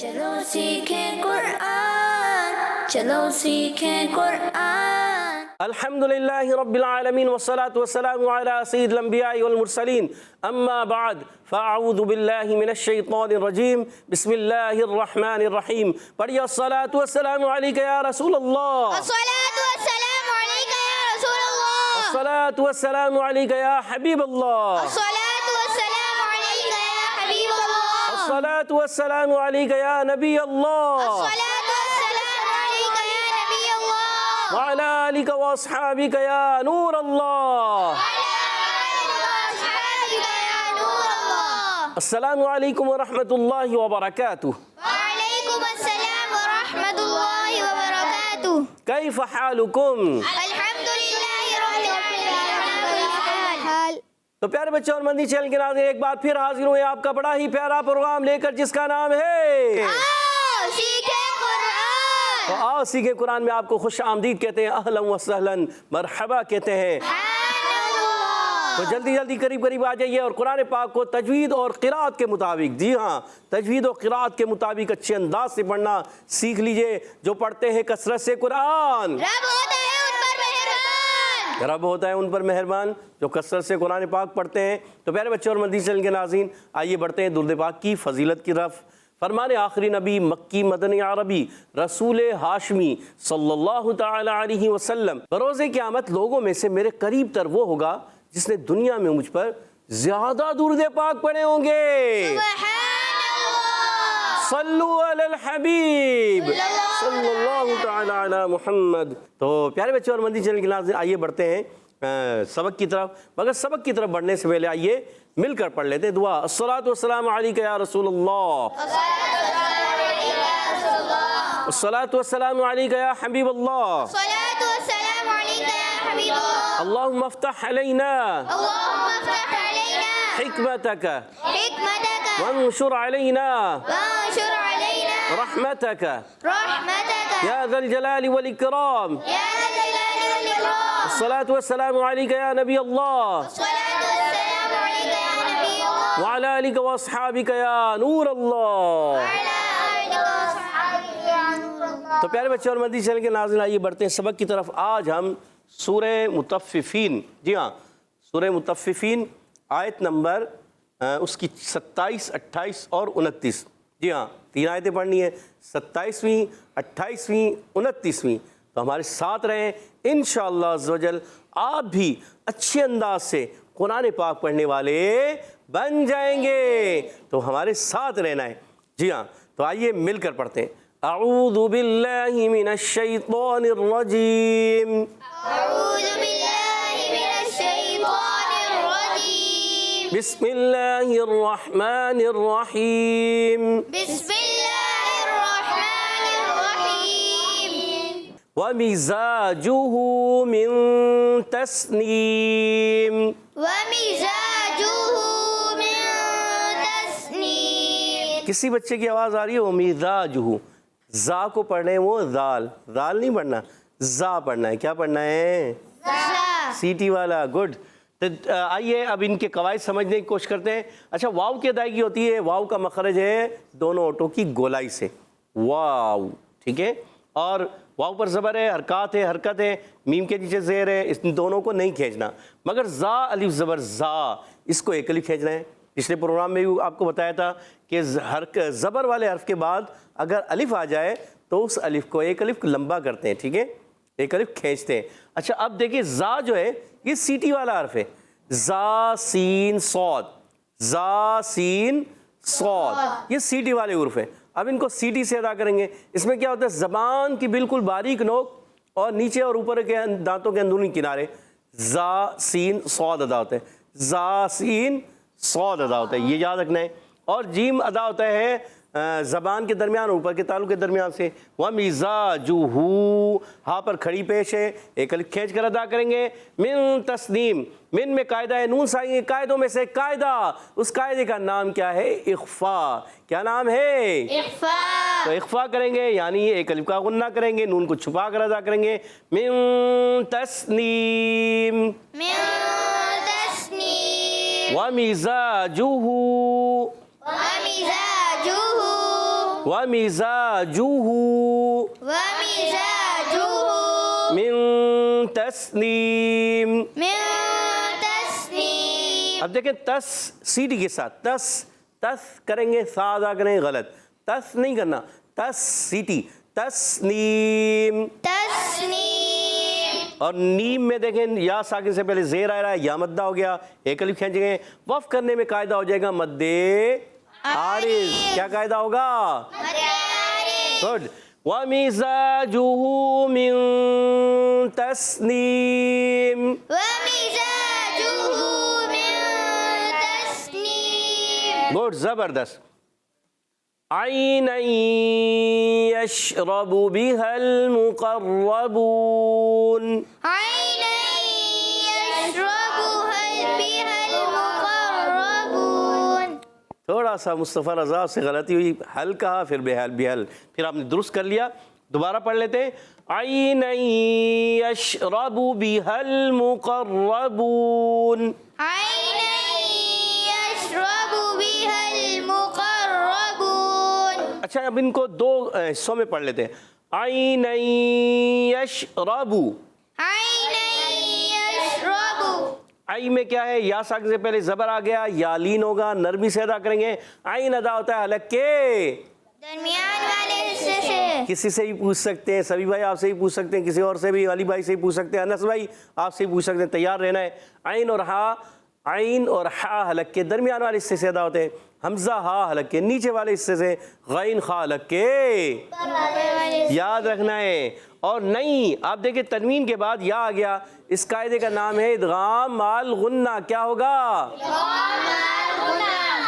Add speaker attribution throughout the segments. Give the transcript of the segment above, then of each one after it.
Speaker 1: چلو سیکھیں قرآن، چلو سیکھیں قرآن۔
Speaker 2: الحمدللہ رب العالمین والصلاة والسلام علی سید الانبیاء والمرسلین، اما بعد فاعوذ باللہ من الشیطان الرجیم، بسم اللہ الرحمن الرحیم۔ پڑھیے الصلاة والسلام علیک یا رسول اللہ،
Speaker 3: الصلاة والسلام علیک یا رسول اللہ،
Speaker 2: الصلاة والسلام علیک یا حبیب اللہ،
Speaker 3: الصلاة والسلام علیک یا حبیب اللہ،
Speaker 2: الصلاة والسلام علیک یا نبی اللہ،
Speaker 3: الصلاة والسلام علیک یا نبی اللہ،
Speaker 2: وعلی آلک واصحابک یا نور اللہ۔ السلام علیکم ورحمۃ اللہ وبرکاتہ۔
Speaker 3: وعلیکم السلام ورحمۃ اللہ وبرکاتہ۔
Speaker 2: کیف حالکم؟
Speaker 3: الحمدللہ رب العالمین۔
Speaker 2: تو پیارے بچوں اور مندی چینل کے ناظرین، ایک بار پھر حاضر ہوئے آپ کا بڑا ہی پیارا پروگرام لے کر، جس کا نام ہے
Speaker 3: آؤ سیکھیں قرآن۔
Speaker 2: تو آؤ سیکھیں قرآن میں آپ کو خوش آمدید کہتے ہیں، اہلا و سہلا، مرحبا کہتے ہیں۔ تو جلدی جلدی قریب قریب آ جائیے اور قرآن پاک کو تجوید اور قرات کے مطابق، جی ہاں تجوید اور قرات کے مطابق اچھے انداز سے پڑھنا سیکھ لیجئے۔ جو پڑھتے ہیں کثرت سے قرآن،
Speaker 3: رب ہوتا ہے ان پر مہربان،
Speaker 2: رب ہوتا ہے ان پر مہربان جو کثرت سے قرآن پاک پڑھتے ہیں۔ تو پیارے بچوں اور مدنی چینل کے ناظرین، آئیے بڑھتے ہیں درود پاک کی فضیلت کی طرف۔ فرمان آخری نبی مکی مدنی عربی رسول ہاشمی صلی اللہ تعالی علیہ وسلم، بروز قیامت لوگوں میں سے میرے قریب تر وہ ہوگا جس نے دنیا میں مجھ پر زیادہ درود پاک پڑھے ہوں گے۔
Speaker 3: سبحان اللہ،
Speaker 2: صلو علی الحبیب صلی اللہ تعالی علی محمد۔ تو پیارے بچوں اور مدنی چینل کے ناظرین، آئیے بڑھتے ہیں سبق کی طرف، مگر سبق کی طرف بڑھنے سے پہلے آئیے مل کر پڑھ لیتے ہیں دعا۔ الصلاۃ والسلام علیک یا رسول اللہ، الصلاۃ والسلام علیک یا حبیب اللہ،
Speaker 3: الصلاة والسلام علیک یا حبیب اللہ،
Speaker 2: اللہم افتح علینا
Speaker 3: اللہم افتح علینا
Speaker 2: حکمتک
Speaker 3: حکمتک
Speaker 2: وانشر علینا
Speaker 3: وانشر علینا
Speaker 2: رحمتک
Speaker 3: رحمتک
Speaker 2: یا ذا الجلال والاکرام۔
Speaker 3: یا ذا الجلال والاکرام۔
Speaker 2: الصلاۃ والسلام علیک یا نبی اللہ
Speaker 3: الصلاة والسلام علیک یا نبی اللہ،
Speaker 2: وعلی آلک واصحابک یا نور اللہ۔
Speaker 3: وعلی آلک وصحبہ یا نور اللہ۔
Speaker 2: تو پیارے بچے اور مدنی چینل کے ناظرین، آئیے بڑھتے ہیں سبق کی طرف۔ آج ہم سورہ مطففین، جی ہاں سورہ مطففین آیت نمبر اس کی 27، 28 اور 29، جی ہاں 3 آیتیں پڑھنی ہیں، 27ویں، 28ویں، 29ویں۔ تو ہمارے ساتھ رہیں، انشاءاللہ عز و جل آپ بھی اچھے انداز سے قرآن پاک پڑھنے والے بن جائیں گے۔ تو ہمارے ساتھ رہنا ہے، جی ہاں۔ تو آئیے مل کر پڑھتے ہیں۔ اعوذ باللہ من الشیطان الرجیم،
Speaker 3: اعوذ باللہ من الشیطان الرجیم،
Speaker 2: بسم اللہ الرحمن الرحیم،
Speaker 3: بسم اللہ الرحمن الرحیم،
Speaker 2: ومزاجہ من تسنیم۔
Speaker 3: ومزاجہ من تسنیم۔
Speaker 2: کسی بچے کی آواز آ رہی ہے؟ ومزاجہ، زا کو پڑھنا ہے وہ ذال، ذال نہیں پڑھنا، زا پڑھنا ہے۔ کیا پڑھنا ہے؟ سی ٹی والا، گڈ۔ تو آئیے اب ان کے قواعد سمجھنے کی کوشش کرتے ہیں۔ اچھا، واو کی ادائیگی ہوتی ہے، واو کا مخرج ہے دونوں ہوٹوں کی گولائی سے، واو، ٹھیک ہے؟ اور واو پر زبر ہے، حرکات ہے، حرکت ہے، میم کے نیچے زیر ہے، اس دونوں کو نہیں کھینچنا۔ مگر زا الف زبر زا، اس کو ایک الف کھینچنا ہے۔ پچھلے پروگرام میں بھی آپ کو بتایا تھا کہ زبر والے حرف کے بعد اگر الف آ جائے تو اس الف کو ایک الف لمبا کرتے ہیں، ٹھیک ہے؟ ایک الف کھینچتے ہیں۔ اچھا اب دیکھیں، زا جو ہے یہ سی ٹی والا حرف ہے، زا سین صاد، زا سین صاد، یہ سی ٹی والے حروف ہیں۔ اب ان کو سی ٹی سے ادا کریں گے۔ اس میں کیا ہوتا ہے؟ زبان کی بالکل باریک نوک اور نیچے اور اوپر کے دانتوں کے اندرونی کنارے زا سین صاد ادا ہوتے ہیں، زا سین صاد ادا ہوتا ہے، یہ یاد رکھنا ہے۔ اور جیم ادا ہوتا ہے زبان کے درمیان اوپر کے تعلق کے درمیان سے۔ وَمِزَاجُهُ، ہاں پر کھڑی پیش ہے، ایک الف کھینچ کر ادا کریں گے۔ من تسنیم، من میں قاعدہ ہے، نون سائیں، قاعدوں میں سے قاعدہ، اس قاعدے کا نام کیا ہے؟ اخفا۔ کیا نام ہے؟
Speaker 3: اخفاء۔
Speaker 2: تو اخفا کریں گے، یعنی ایک الف کا غنہ کریں گے، نون کو چھپا کر ادا کریں گے۔ من تسنیم،
Speaker 3: من تسنیم،
Speaker 2: وَمِزَاجُهُ،
Speaker 3: ومزاجہ
Speaker 2: وَمِزَاجُهُ
Speaker 3: ومزاجه
Speaker 2: من تسنیم.
Speaker 3: من تسنيم.
Speaker 2: اب دیکھیں تس سیٹی کے ساتھ تس تس کریں گے سا ادا کریں گے غلط. تس نہیں کرنا, تس سیٹی تسنیم.
Speaker 3: تسنيم.
Speaker 2: اور نیم میں دیکھیں یا ساکن سے پہلے زیر آ رہا ہے, یا مدہ ہو گیا, ایک الف کھینچیں گے. وقف کرنے میں قاعدہ ہو جائے گا مد عارض. کیا قاعدہ ہوگا؟ گڈ. وَمِزَاجُهُ مِن تَسْنِيم.
Speaker 3: ومزاجه من تسنيم.
Speaker 2: گڈ, زبردست. عَيْنًا يَشْرَبُ بِهَا الْمُقَرَّبُونَ.
Speaker 3: عينا يشربها بها المقربون.
Speaker 2: تھوڑا سا مصطفیٰ رضا سے غلطی ہوئی, حل کہا پھر بحل بحل, پھر آپ نے درست کر لیا. دوبارہ پڑھ لیتے ہیں. عَيْنًا يَشْرَبُ بِهَا الْمُقَرَّبُونَ.
Speaker 3: عينا يشرب بها المقربون.
Speaker 2: اچھا اب ان کو دو حصوں میں پڑھ لیتے ہیں. عَيْنًا يَشْرَبُ.
Speaker 3: عينا يشرب.
Speaker 2: آئی میں کیا ہے؟ یا ساکن سے پہلے زبر آ گیا, یا لین ہوگا, نرمی سے ادا کریں گے. عین ادا ہوتا ہے حلق کے
Speaker 3: درمیان والے حصے سے.
Speaker 2: کسی سے بھی پوچھ سکتے ہیں, سبھی بھائی آپ سے بھی پوچھ سکتے ہیں, کسی اور سے بھی, علی بھائی سے بھی پوچھ سکتے ہیں, انس بھائی آپ سے بھی پوچھ سکتے ہیں. تیار رہنا ہے. عین اور ہا, عین اور ہا حلق کے درمیان والے حصے سے ادا ہوتے ہیں. حمزہ ہا حلق کے نیچے والے حصے سے, غین خا حلق کے یاد رکھنا ہے. اور نہیں, آپ دیکھیں تنوین کے بعد یا آ گیا, اس قاعدے کا نام ہے ادغام مال غنہ. کیا ہوگا؟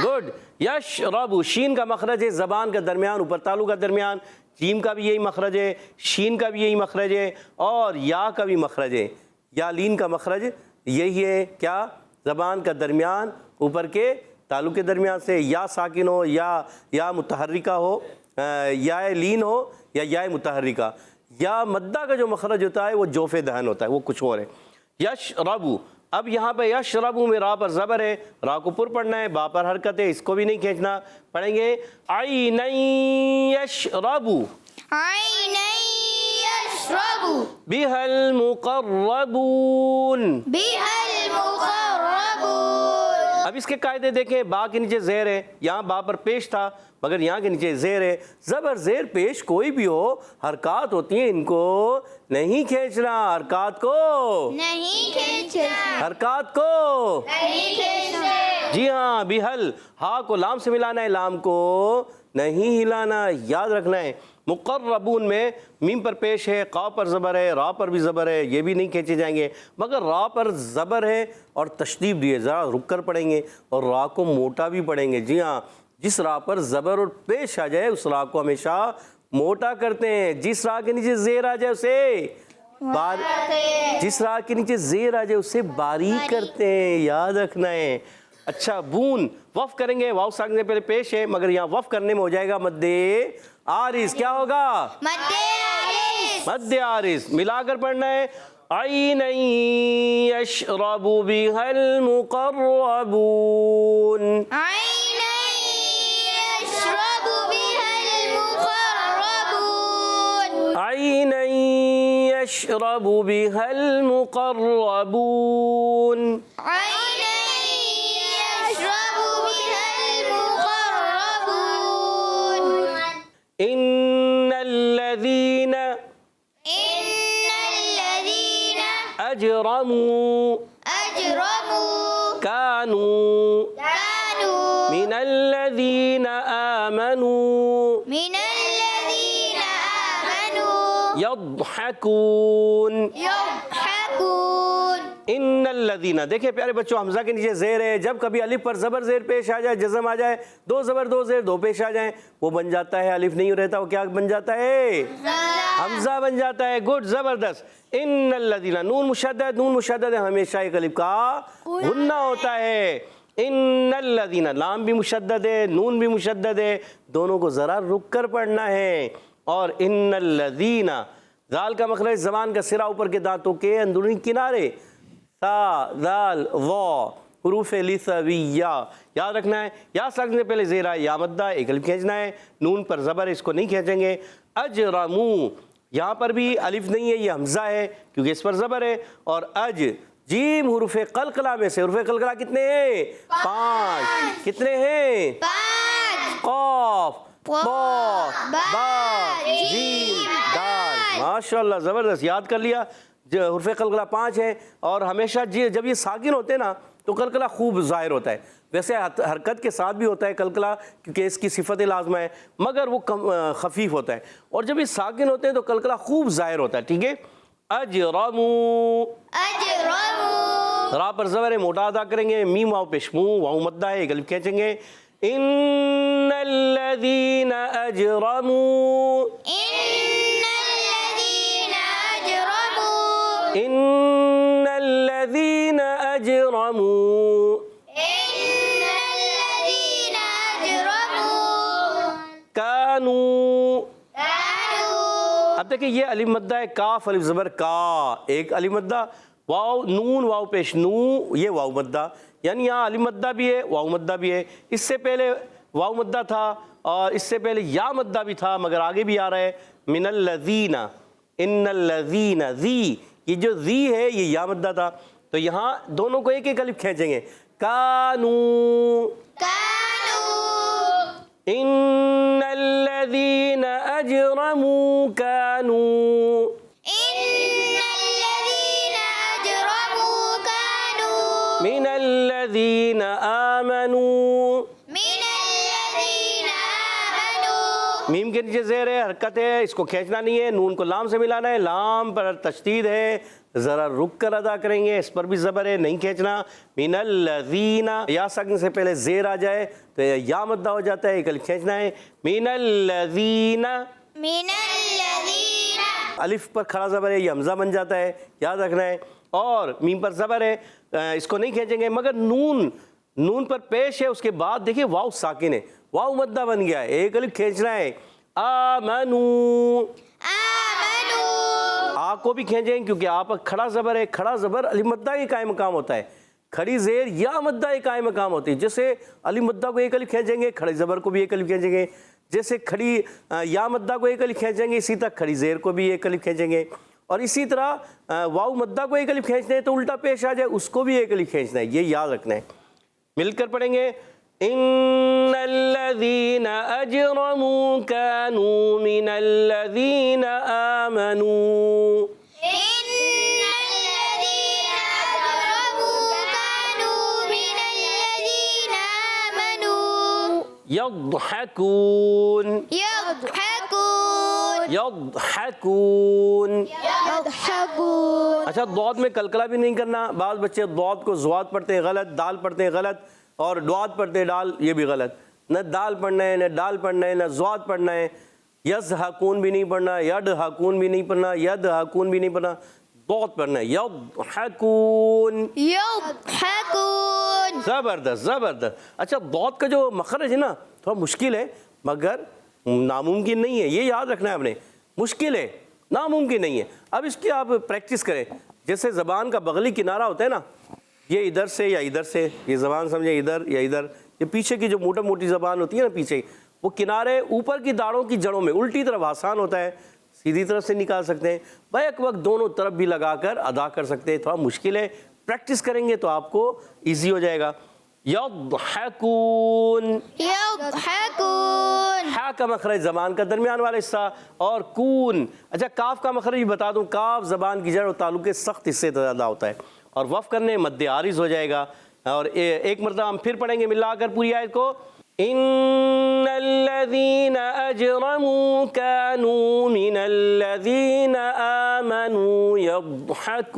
Speaker 2: گڈ. یشرب, شین کا مخرج ہے زبان کا درمیان, اوپر تالو کا درمیان. جیم کا بھی یہی مخرج ہے, شین کا بھی یہی مخرج ہے, اور یا کا بھی مخرج ہے. یا لین کا مخرج یہی ہے, کیا؟ زبان کا درمیان, اوپر کے تالو کے درمیان سے. یا ساکن ہو, یا متحرکہ ہو, یا لین ہو, یا متحرکہ. یا مدہ کا جو مخرج ہوتا ہے وہ جوف دہن ہوتا ہے, وہ کچھ اور ہے. یشربو, اب یہاں پہ یشربو میں را پر زبر ہے, را کو پر پڑھنا ہے, با پر حرکت ہے, اس کو بھی نہیں کھینچنا. پڑھیں گے عینا یشربو
Speaker 3: عينا يشرب
Speaker 2: بها المقربون.
Speaker 3: بها المقربون.
Speaker 2: اب اس کے قاعدے دیکھیں. با کے نیچے زیر ہے, یہاں با پر پیش تھا مگر یہاں کے نیچے زیر ہے. زبر زیر پیش کوئی بھی ہو, حرکات ہوتی ہیں, ان کو نہیں کھینچنا. حرکات کو
Speaker 3: نہیں کھینچنا.
Speaker 2: حرکات کو
Speaker 3: نہیں کھینچنا.
Speaker 2: جی ہاں. بحل, ہا کو لام سے ملانا ہے, لام کو نہیں ہلانا, یاد رکھنا ہے. مقربون میں میم پر پیش ہے, قاف پر زبر ہے, را پر بھی زبر ہے, یہ بھی نہیں کھینچے جائیں گے. مگر را پر زبر ہے اور تشدید بھی ہے, ذرا رک کر پڑھیں گے, اور را کو موٹا بھی پڑھیں گے. جی ہاں, جس را پر زبر اور پیش آ جائے اس را کو ہمیشہ موٹا کرتے ہیں. جس را کے نیچے زیر آ جائے اسے جس را کے نیچے زیر آ جائے اسے باریک کرتے ہیں, یاد رکھنا ہے. اچھا, بون وقف کریں گے, واو ساکن سے پہلے پیش ہے مگر یہاں وقف کرنے میں ہو جائے گا مد عارض. کیا ہوگا؟
Speaker 3: مد عارض.
Speaker 2: مد عارض. ملا کر پڑھنا ہے. عینا یشرب بها المقربون.
Speaker 3: عينا يشرب بها المقربون.
Speaker 2: عینا یشرب بها المقربون.
Speaker 3: عينا يشرب بها المقربون.
Speaker 2: ان الذين اجرموا كانوا من الذين آمنوا يضحكون. ان الذین, دیکھیں پیارے بچوں, حمزہ کے نیچے زیر ہے. جب کبھی الف پر زبر زیر پیش آ جائے, جزم آ جائے, دو زبر دو زیر دو پیش آ جائیں, وہ بن جاتا ہے, الف نہیں رہتا, وہ کیا بن جاتا ہے؟ حمزہ بن جاتا ہے. گڈ, زبردست. ان الذین, نون مشدد, نون مشدد ہے, ہمیشہ ایک الف کا غنہ ہوتا ہے. ان الذین, لام بھی مشدد ہے, نون بھی مشدد ہے, دونوں کو ذرا رک کر پڑھنا ہے. اور ان الذین, ذال کا مخرج زبان کا سرا اوپر کے دانتوں کے اندرونی کنارے, تا ذال وا, حروف لثویہ یاد رکھنا ہے. یا ساکن سے پہلے زیر ہے یا مدہ, ایک الف کھینچنا ہے, نون پر زبر اس کو نہیں کھینچیں گے. اجرمو یہاں پر بھی الف نہیں ہے, یہ حمزہ ہے کیونکہ اس پر زبر ہے. اور جیم حروف قلقلہ میں سے, حروف قلقلہ کتنے ہیں؟ 5. کتنے ہیں؟
Speaker 3: 5.
Speaker 2: قاف,
Speaker 3: با,
Speaker 2: با, جیم, دال. ماشاءاللہ زبردست, یاد کر لیا. حروف قلقلہ 5 ہیں, اور ہمیشہ جب یہ ساکن ہوتے ہیں نا تو قلقلہ خوب ظاہر ہوتا ہے. ویسے حرکت کے ساتھ بھی ہوتا ہے قلقلہ کیونکہ اس کی صفت لازمہ ہے, مگر وہ خفیف ہوتا ہے. اور جب یہ ساکن ہوتے ہیں تو قلقلہ خوب ظاہر ہوتا ہے. ٹھیک ہے. اجرمو,
Speaker 3: اجرمو,
Speaker 2: را پر زبر ہے, موٹا ادا کریں گے. میم واو پیش مو, واو مدہ ہے, ایک الف کھینچیں گے. ان الذین اجرموا,
Speaker 3: ان الذین اجرموا,
Speaker 2: ان الذین اجرموا,
Speaker 3: ان الذین اجرموا,
Speaker 2: کانوا.
Speaker 3: كانوا.
Speaker 2: اب دیکھیں یہ الف مدہ ہے, کاف الف زبر کا, ایک الف مدہ, واو نون واو پیش نو, یہ واو مدہ, یعنی یہاں الف مدہ بھی ہے واو مدہ بھی ہے. اس سے پہلے واو مدہ تھا اور اس سے پہلے یا مدہ بھی تھا, مگر آگے بھی آ رہا ہے من الذین, ان الذین, ذی, یہ جو ذی ہے یہ یا مدہ تھا, تو یہاں دونوں کو ایک ایک الف کھینچیں گے. کانو,
Speaker 3: كانوا.
Speaker 2: ان الذین اجرموا کانوا,
Speaker 3: ان الذین اجرموا كانوا.
Speaker 2: من الذین آمنوا.
Speaker 3: من الذین آمنوا.
Speaker 2: میم کے نیچے زیر ہے, حرکت ہے, اس کو کھینچنا نہیں ہے, نون کو لام سے ملانا ہے. لام پر تشدید ہے, ذرا رک کر ادا کریں گے, اس پر بھی زبر ہے, نہیں کھینچنا. من الذین, یا ساکن سے پہلے زیر آ جائے تو یا مدہ ہو جاتا ہے, ایک الف کھینچنا ہے. من الذین,
Speaker 3: من الذین.
Speaker 2: الف پر کھڑا زبر ہے, یہ حمزہ بن جاتا ہے, یاد رکھنا ہے. اور میم پر زبر ہے, اس کو نہیں کھینچیں گے, مگر نون پر پیش ہے, اس کے بعد دیکھیں واو ساکن ہے, واو مدہ بن گیا ہے, ایک الف کھینچنا ہے. آمنو,
Speaker 3: آمنوا.
Speaker 2: آ کو بھی کھینچیں کیونکہ آ پر کھڑا زبر ہے, کھڑا زبر الف مدہ کے قائم مقام ہوتا ہے, کھڑی زیر یا مدہ کے قائم مقام ہوتی ہے. جیسے الف مدہ کو ایک الف کھینچیں گے, کھڑے زبر کو بھی ایک الف کھینچیں گے. جیسے کھڑی یا مدہ کو ایک الف کھینچیں گے, اسی طرح کھڑی زیر کو بھی ایک الف کھینچیں گے. اور اسی طرح واو مدہ کو ایک الف کھینچتے ہیں تو الٹا پیش آ جائے اس کو بھی ایک الف کھینچنا ہے, یہ یاد رکھنا ہے. مل کر پڑھیں گے. ان الذین اجرموا كانوا من الذین آمنوا.
Speaker 3: ان الذین اجرموا كانوا من الذین آمنوا.
Speaker 2: یضحکون,
Speaker 3: يضحكون.
Speaker 2: یضحکون.
Speaker 3: يضحكون.
Speaker 2: اچھا ضاد میں کلکلہ بھی نہیں کرنا. بعض بچے ضاد کو زواد پڑھتے ہیں غلط, دال پڑھتے ہیں غلط, اور ڈواد پڑھتے ہیں ڈال, یہ بھی غلط. نہ دال پڑھنا ہے, نہ ڈال پڑھنا ہے, نہ زواد پڑھنا ہے. یضحکون بھی نہیں پڑھنا, یضحکون بھی نہیں پڑھنا, یضحکون بھی نہیں پڑھنا, ضاد پڑھنا ہے. یضحکون.
Speaker 3: يضحكون.
Speaker 2: زبردست زبردست. اچھا ضاد کا جو مخرج ہے نا تھوڑا مشکل ہے, مگر ناممکن نہیں ہے, یہ یاد رکھنا ہے آپ نے. مشکل ہے, ناممکن نہیں ہے. اب اس کی آپ پریکٹس کریں. جیسے زبان کا بغلی کنارہ ہوتا ہے نا, یہ ادھر سے یا ادھر سے, یہ زبان سمجھیں ادھر یا ادھر, یہ پیچھے کی جو موٹا موٹی زبان ہوتی ہے نا پیچھے, وہ کنارے اوپر کی داڑھوں کی جڑوں میں الٹی طرف آسان ہوتا ہے, سیدھی طرف سے نکال سکتے ہیں, بیک وقت دونوں طرف بھی لگا کر ادا کر سکتے ہیں. تھوڑا مشکل ہے, پریکٹس کریں گے تو آپ کو ایزی ہو جائے گا. یضحکون,
Speaker 3: يضحكون.
Speaker 2: ہا کا مخرج زبان کا درمیان والا حصہ, اور کون. اچھا کاف کا مخرج بھی بتا دوں, کاف زبان کی جڑ اور تعلق کے سخت حصے سے ادا ہوتا ہے, اور وقف کرنے مد عارض ہو جائے گا. اور ایک مرتبہ ہم پھر پڑھیں گے ملا کر پوری آیت کو. ان الذین اجرموا كانوا من الذین آمنوا یضحکون.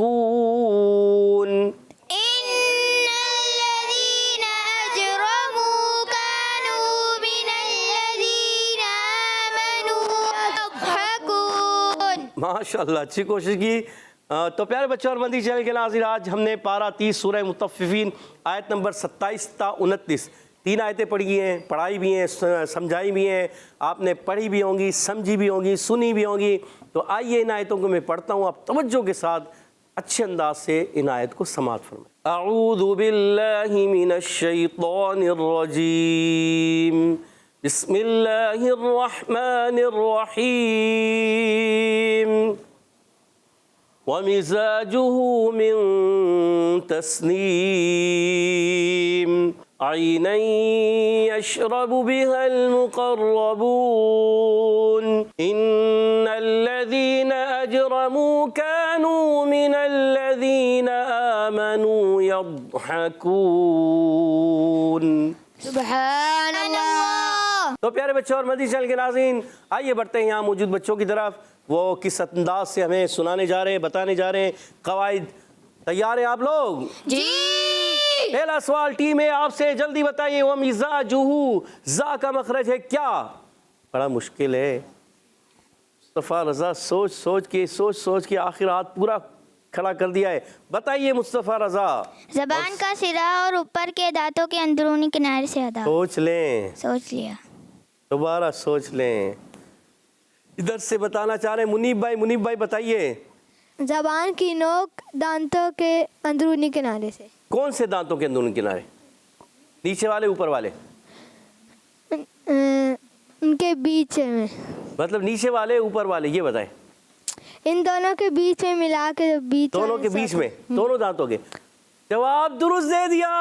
Speaker 3: ان الذین اجرموا كانوا من الذین آمنوا يضحكون.
Speaker 2: ماشاءاللہ, اچھی کوشش کی. تو پیارے بچوں اور مدنی چینل کے ناظرین, آج ہم نے پارہ 30 سورہ مطففین آیت نمبر 27 تا 29 تین آیتیں پڑھی ہیں, پڑھائی بھی ہیں, سمجھائی بھی ہیں. آپ نے پڑھی بھی ہوں گی, سمجھی بھی ہوں گی, سنی بھی ہوں گی. تو آئیے ان آیتوں کو میں پڑھتا ہوں, آپ توجہ کے ساتھ اچھے انداز سے ان آیت کو سماعت فرمائیں. اعوذ باللہ من الشیطان الرجیم بسم اللہ الرحمن الرحیم ومزاجه من تسنیم عینا یشرب بها المقربون ان الذین اجرموا كانوا من الذین آمنوا يضحكون.
Speaker 3: سبحان اللہ.
Speaker 2: تو پیارے بچوں اور مدنی چینل کے ناظرین، آئیے بڑھتے ہیں یہاں موجود بچوں کی طرف. وہ کس انداز سے ہمیں سنانے جا رہے ہیں، بتانے جا رہے ہیں. قواعد تیار ہیں آپ لوگ؟
Speaker 3: جی.
Speaker 2: پہلا سوال ٹیم ہے آپ سے، جلدی بتائیے. وَمِزَاجُهُ، زا کا مخرج ہے کیا؟ بڑا مشکل ہے. مصطفیٰ رضا سوچ کے آخر ہاتھ پورا کھڑا کر دیا ہے. بتائیے مصطفیٰ رضا.
Speaker 3: زبان کا سرا اور اوپر کے دانتوں کے اندرونی کنارے سے ادا.
Speaker 2: سوچ لیں،
Speaker 3: سوچ لیا.
Speaker 2: دوبارہ سوچ لیں. ادھر سے بتانا چاہ رہے ہیں منیب بھائی بتائیے.
Speaker 4: زبان کی نوک دانتوں کے اندرونی کنارے سے.
Speaker 2: کون سے دانتوں کے اندرونی کنارے؟ نیچے والے اوپر والے؟
Speaker 4: ان کے بیچ میں.
Speaker 2: مطلب نیچے والے اوپر والے، یہ بتائیں.
Speaker 4: ان دونوں کے بیچ میں ملا کے بیچ
Speaker 2: دونوں کے بیچ میں، دونوں دانتوں کے. جواب درست دے دیا.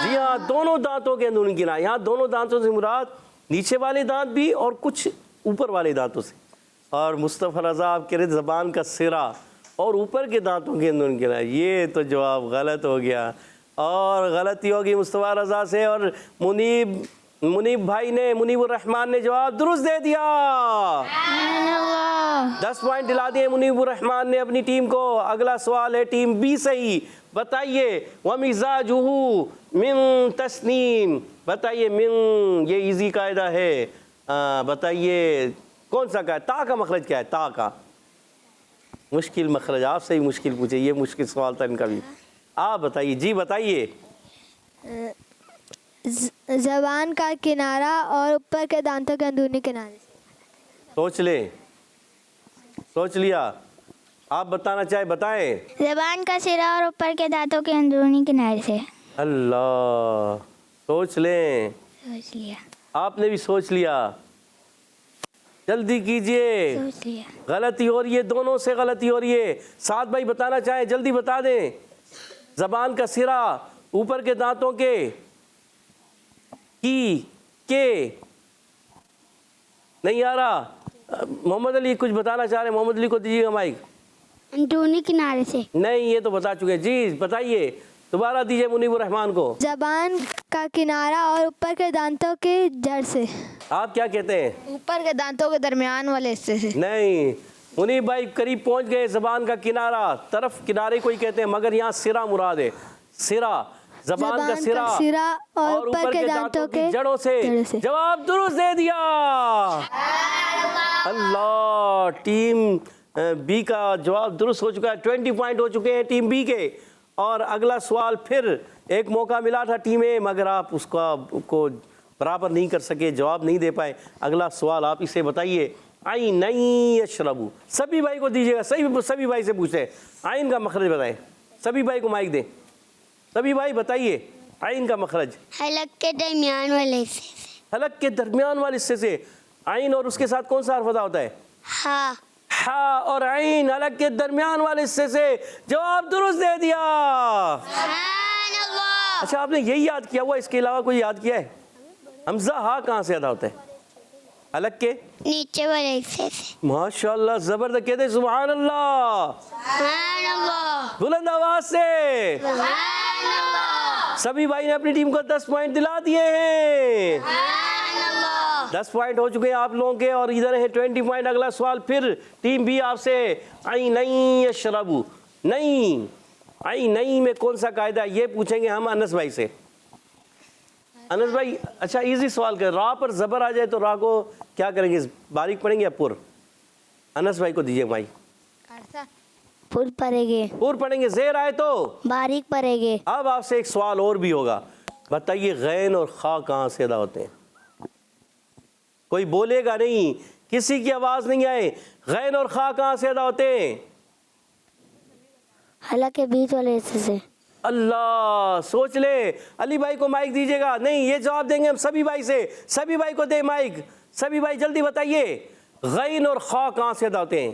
Speaker 2: جی ہاں، دونوں دانتوں کے اندرونی کنارے. یہاں دونوں دانتوں سے مراد نیچے والے دانت بھی اور کچھ اوپر والے دانتوں سے. اور مصطفیٰ رضا آپ کہہ رہے زبان کا سرا اور اوپر کے دانتوں کے اندرونی کنارے. یہ تو جواب غلط ہو گیا اور غلطی ہوگی مصطفیٰ رضا سے. اور منیب بھائی نے، منیب الرحمان نے جواب درست دے دیا. 10 پوائنٹ دلا دیے منیب الرحمان نے اپنی ٹیم کو. اگلا سوال ہے ٹیم بی سے ہی. بتائیے وَمِزَاجُهُ مِن تسنیم. بتائیے من، یہ ایزی قاعدہ ہے. بتائیے کون سا کا تا کا مخرج کیا ہے؟ تا کا مشکل مخرج. آپ سے بھی مشکل پوچھے، یہ مشکل سوال تھا ان کا بھی. آپ بتائیے. جی بتائیے.
Speaker 4: زبان کا کنارہ اور اوپر کے دانتوں کے اندرونی کنارے سے.
Speaker 2: سوچ لیں. سوچ لیا؟ آپ بتانا چاہے بتائیں.
Speaker 3: زبان کا سرا اور اوپر کے دانتوں کے اندرونی کنارے سے.
Speaker 2: اللہ، سوچ لیں.
Speaker 3: سوچ لیا.
Speaker 2: آپ نے بھی سوچ لیا. جلدی کیجئے.
Speaker 3: سوچ لیا.
Speaker 2: غلطی ہو رہی ہے، دونوں سے غلطی ہو رہی ہے. سعد بھائی بتانا چاہیں جلدی بتا دیں. زبان کا سرا اوپر کے دانتوں کے نہیں آ رہا. محمد علی کچھ بتانا چاہ رہے ہیں، محمد علی کو دیجیے گا مائک.
Speaker 3: اندرونی کنارے سے.
Speaker 2: نہیں، یہ تو بتا چکے. جی بتائیے، دوبارہ دیجیے منیب الرحمان کو.
Speaker 4: زبان کا کنارہ اور اوپر کے دانتوں کے جڑ سے.
Speaker 2: آپ کیا کہتے ہیں؟
Speaker 4: اوپر کے دانتوں کے درمیان والے حصے سے.
Speaker 2: نہیں، منیب بھائی قریب پہنچ گئے. زبان کا کنارہ، طرف کنارے کو ہی کہتے ہیں، مگر یہاں سرا مراد ہے. سرا، زبان کا سرا اور اوپر کے دانتوں کی جڑوں سے. جواب درست دے دیا. اللہ، ٹیم بی کا جواب درست ہو چکا ہے. 20 پوائنٹ ہو چکے ہیں ٹیم بی کے. اور اگلا سوال پھر ایک موقع ملا تھا ٹیم اے، مگر آپ اس کو برابر نہیں کر سکے، جواب نہیں دے پائے. اگلا سوال آپ اسے بتائیے. عین یشربو. سبھی بھائی کو دیجیے گا، سبھی بھائی سے پوچھتے ہیں. عین کا مخرج بتائیں. سبھی بھائی کو مائک دیں. سبھی بھائی بتائیے عین کا مخرج.
Speaker 3: حلق کے درمیان والے حصے سے.
Speaker 2: حلق کے درمیان والے حصے سے. عین اور اس کے ساتھ کون سا حرف ادا ہوتا ہے؟
Speaker 3: ہاں.
Speaker 2: ہاں اور عین حلق کے درمیان والے حصے سے. جواب درست دے دیا.
Speaker 3: سبحان اللہ.
Speaker 2: اچھا، آپ نے یہی یاد کیا ہوا، اس کے علاوہ کوئی یاد کیا ہے؟ حمزہ ہا کہاں سے ادا ہوتا ہے؟ حلق کے
Speaker 3: نیچے والے حصے سے.
Speaker 2: ماشاءاللہ، زبردست. کہتے ہیں سبحان اللہ.
Speaker 3: سبحان اللہ.
Speaker 2: بلند آواز سے.
Speaker 3: سبحان اللہ.
Speaker 2: سبھی بھائی نے اپنی ٹیم کو 10 پوائنٹ دلا دیے ہیں.
Speaker 3: سبحان اللہ.
Speaker 2: 10 پوائنٹ ہو چکے ہیں آپ لوگوں کے، اور ادھر ہے 20 پوائنٹ. اگلا سوال پھر ٹیم بی آپ سے. عین یشربو. نہیں، عین نہیں میں کون سا قاعدہ ہے یہ پوچھیں گے ہم انس بھائی سے. انس بھائی، اچھا ایزی سوال کر. را پر زبر آ جائے تو را کو کیا کریں گے؟ باریک پڑھیں گے یا پر؟ انس بھائی کو دیجیے بھائی.
Speaker 3: پر پڑے گے.
Speaker 2: پر پڑھیں گے. زیر آئے تو
Speaker 3: باریک پڑے گے.
Speaker 2: اب آپ سے ایک سوال اور بھی ہوگا. بتائیے غین اور خا کہاں سے ادا ہوتے ہیں؟ کوئی بولے گا نہیں، کسی کی آواز نہیں آئے. غین اور خا کہاں سے ادا ہوتے ہیں؟
Speaker 5: حلق کے بیچ والے حصے سے.
Speaker 2: اللہ سوچ لے. علی بھائی کو مائک دیجیے گا. نہیں یہ جواب دیں گے ہم سبھی بھائی سے. سبھی بھائی کو دے مائک. سبھی بھائی جلدی بتائیے غین اور خا کہاں سے ادا ہوتے ہیں؟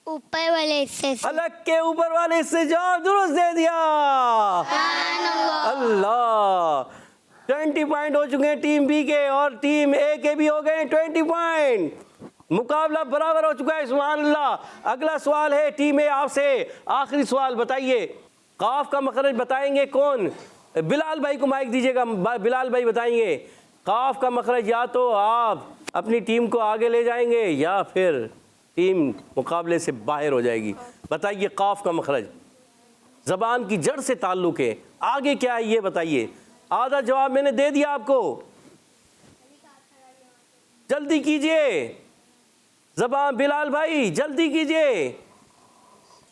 Speaker 3: اوپر والے حصے سے.
Speaker 2: حلق کے اوپر والے سے. جواب درست دے دیا. اللہ 20 پوائنٹ ہو چکے ہیں ٹیم بی کے اور ٹیم اے کے بھی ہو گئے 20 پوائنٹ. مقابلہ برابر ہو چکا ہے. سبحان اللہ. اگلا سوال ہے ٹیم اے آپ سے. آخری سوال بتائیے قاف کا مخرج بتائیں گے کون؟ بلال بھائی کو مائک دیجیے گا. بلال بھائی بتائیں گے قاف کا مخرج. یا تو آپ اپنی ٹیم کو آگے لے جائیں گے یا پھر ٹیم مقابلے سے باہر ہو جائے گی. بتائیے قاف کا مخرج زبان کی جڑ سے تعلق ہے. آگے کیا ہے یہ بتائیے. آدھا جواب میں نے دے دیا آپ کو. جلدی کیجئے. زبان بلال بھائی جلدی کیجئے.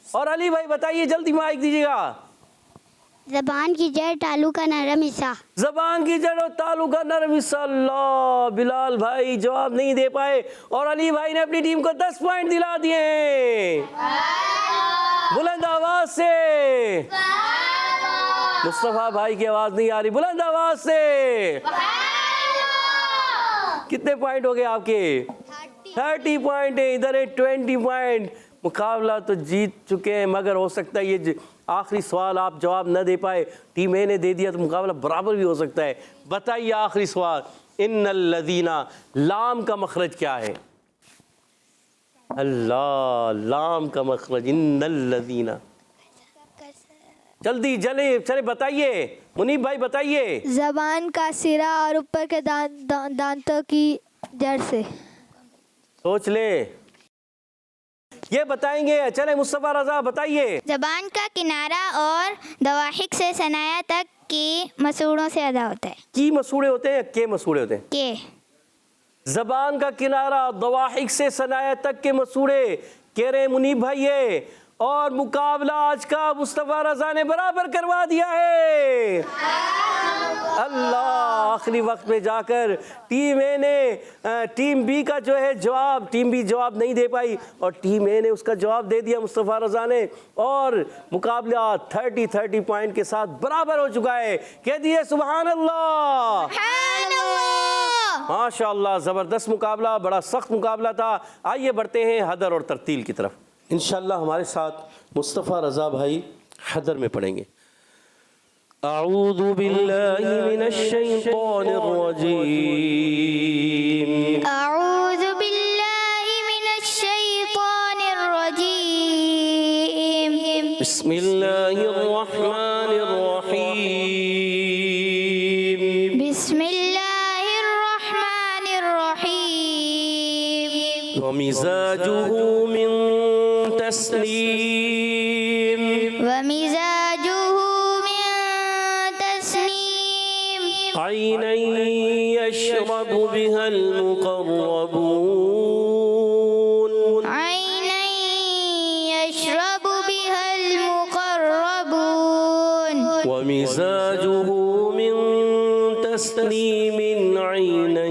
Speaker 2: اور علی بھائی بتائیے جلدی مائک دیجیے گا.
Speaker 5: زبان کی جڑ تالو کا نرم حصہ.
Speaker 2: زبان کی جڑ اور تالو کا نرم حصہ. اللہ بلال بھائی جواب نہیں دے پائے اور علی بھائی نے اپنی ٹیم کو 10 پوائنٹ دلا دیے ہیں. بلند آواز سے. مصطفیٰ بھائی کی آواز نہیں آ رہی. بلند آواز سے. کتنے پوائنٹ ہو گئے آپ کے؟ 30 پوائنٹ ہیں. ادھر ہے 20 پوائنٹ. مقابلہ تو جیت چکے ہیں مگر ہو سکتا ہے یہ آخری سوال آپ جواب نہ دے پائے. ٹیم اے نے دے دیا تو مقابلہ برابر بھی ہو سکتا ہے. بتائیے آخری سوال. ان الذین لام کا مخرج کیا ہے؟ اللہ لام کا مخرج ان الذین. جلدی چلے بتائیے. منیب بھائی بتائیے.
Speaker 4: زبان کا سرا اور اوپر کے دانتوں کی جڑ سے.
Speaker 2: سوچ لے. یہ بتائیں گے. چلے مصطفیٰ رضا بتائیے.
Speaker 3: زبان کا کنارہ اور دواحق سے ثنایا تک کی مسوڑوں سے ادا ہوتا ہے.
Speaker 2: کی مسوڑے ہوتے ہیں کے مسوڑے ہوتے ہیں؟
Speaker 3: کے.
Speaker 2: زبان کا کنارہ دواحق سے ثنایا تک کے مسوڑے کہہ رہے منیب بھائی ہے. اور مقابلہ آج کا مصطفیٰ رضا نے برابر کروا دیا ہے. اللہ آخری وقت میں جا کر ٹیم اے نے ٹیم بی کا جو ہے جواب ٹیم بی جواب نہیں دے پائی اور ٹیم اے نے اس کا جواب دے دیا مصطفیٰ رضا نے اور مقابلہ 30 پوائنٹ کے ساتھ برابر ہو چکا ہے. کہہ دیے سبحان اللہ. ماشاء اللہ زبردست مقابلہ. بڑا سخت مقابلہ تھا. آئیے بڑھتے ہیں حدر اور ترتیل کی طرف. انشاءاللہ ہمارے ساتھ مصطفیٰ رضا بھائی حدر میں پڑھیں گے. اعوذ باللہ من الشیطان الرجیم.
Speaker 3: اعوذ باللہ من الشیطان الرجیم.
Speaker 2: بسم اللہ الرحمن الرحیم.
Speaker 3: بسم اللہ الرحمن الرحیم.
Speaker 2: ومزاجہ من تسنیم.
Speaker 3: ومزاجہ من تسنیم.
Speaker 2: عینا یشرب بها المقربون.
Speaker 3: عینا یشرب بها المقربون.
Speaker 2: ومزاجه من تسنیم عینا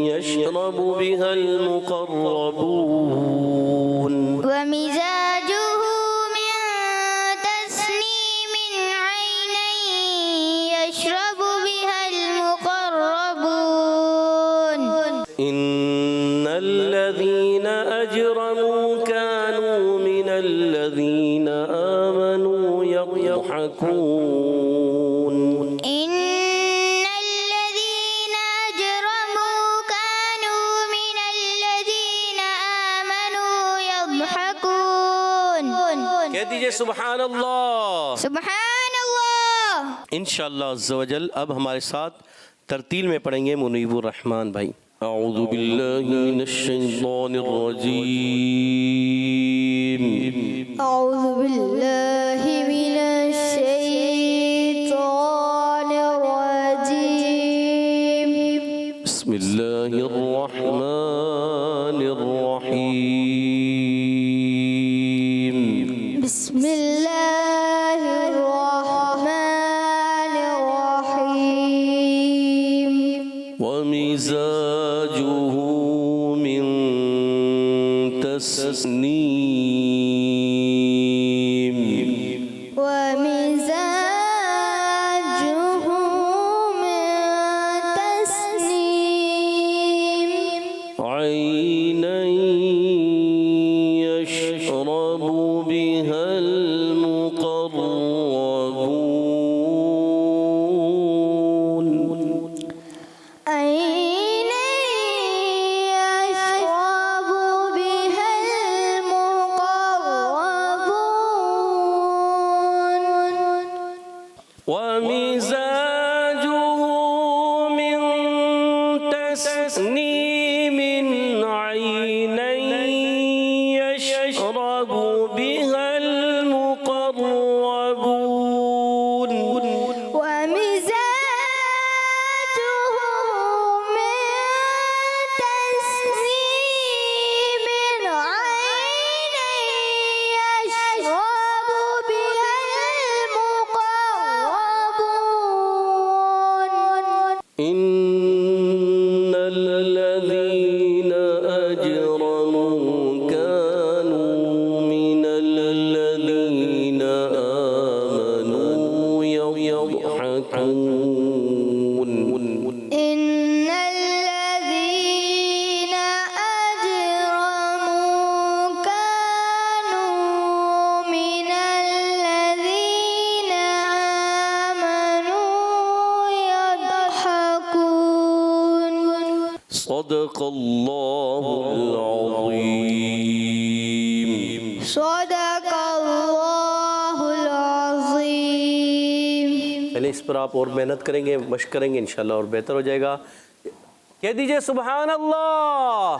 Speaker 2: یشرب بها المقربون.
Speaker 3: ومزاجه من تسنيم عينا يشرب بها المقربون.
Speaker 2: إن الذين أجرموا كانوا من الذين آمنوا يضحكون.
Speaker 3: إن الذين أجرموا كانوا من الذين آمنوا يضحكون.
Speaker 2: کہہ دیجئے سبحان اللہ.
Speaker 3: سبحان اللہ.
Speaker 2: انشاءاللہ عز و جل اب ہمارے ساتھ ترتیل میں پڑھیں گے منیب الرحمن بھائی. اعوذ باللہ من الشیطان الرجیم.
Speaker 4: اعوذ باللہ من الشیطان الرجیم.
Speaker 2: بسم اللہ الرحمن الرحیم.
Speaker 4: بسم اللہ الرحمن الرحیم.
Speaker 2: ومزاجه من تسنیم عينا يشرب بها المقربون
Speaker 4: عينا يشرب بها المقربون
Speaker 2: ومزاجه من تسنيم عينا يشرب بها المقربون
Speaker 4: ومزاجه من تسنيم عينا يشرب بها المقربون
Speaker 2: إن الذين أجرموا كانوا من الذين آمنوا يضحكون
Speaker 4: إن الذين أجرموا كانوا من الذين آمنوا يضحكون
Speaker 2: صدق الله العظيم
Speaker 4: صدق الله العظيم
Speaker 2: پہلے اس پر آپ اور محنت کریں گے مشق کریں گے انشاءاللہ اور بہتر ہو جائے گا کہہ دیجئے سبحان اللہ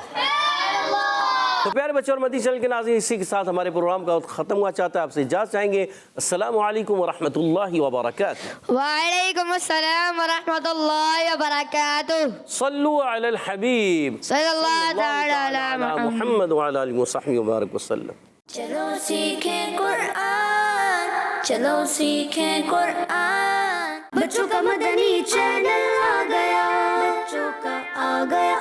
Speaker 2: تو پیارے بچوں اور مدنی چینل کے ناظرین اسی کے ساتھ ہمارے پروگرام کا وقت ختم ہوا چاہتا ہے آپ سے اجازت چاہیں گے السلام علیکم ورحمۃ اللہ وبرکاتہ
Speaker 3: وعلیکم السلام ورحمۃ اللہ وبرکاتہ
Speaker 2: صلو علی الحبیب
Speaker 3: صلی اللہ تعالی علی محمد
Speaker 2: محمد وعلی آلہ وصحبہ وبارک وسلم
Speaker 1: چلو سیکھیں قرآن چلو سیکھیں قرآن بچوں کا مدنی چینل آ گیا بچوں کا آ گیا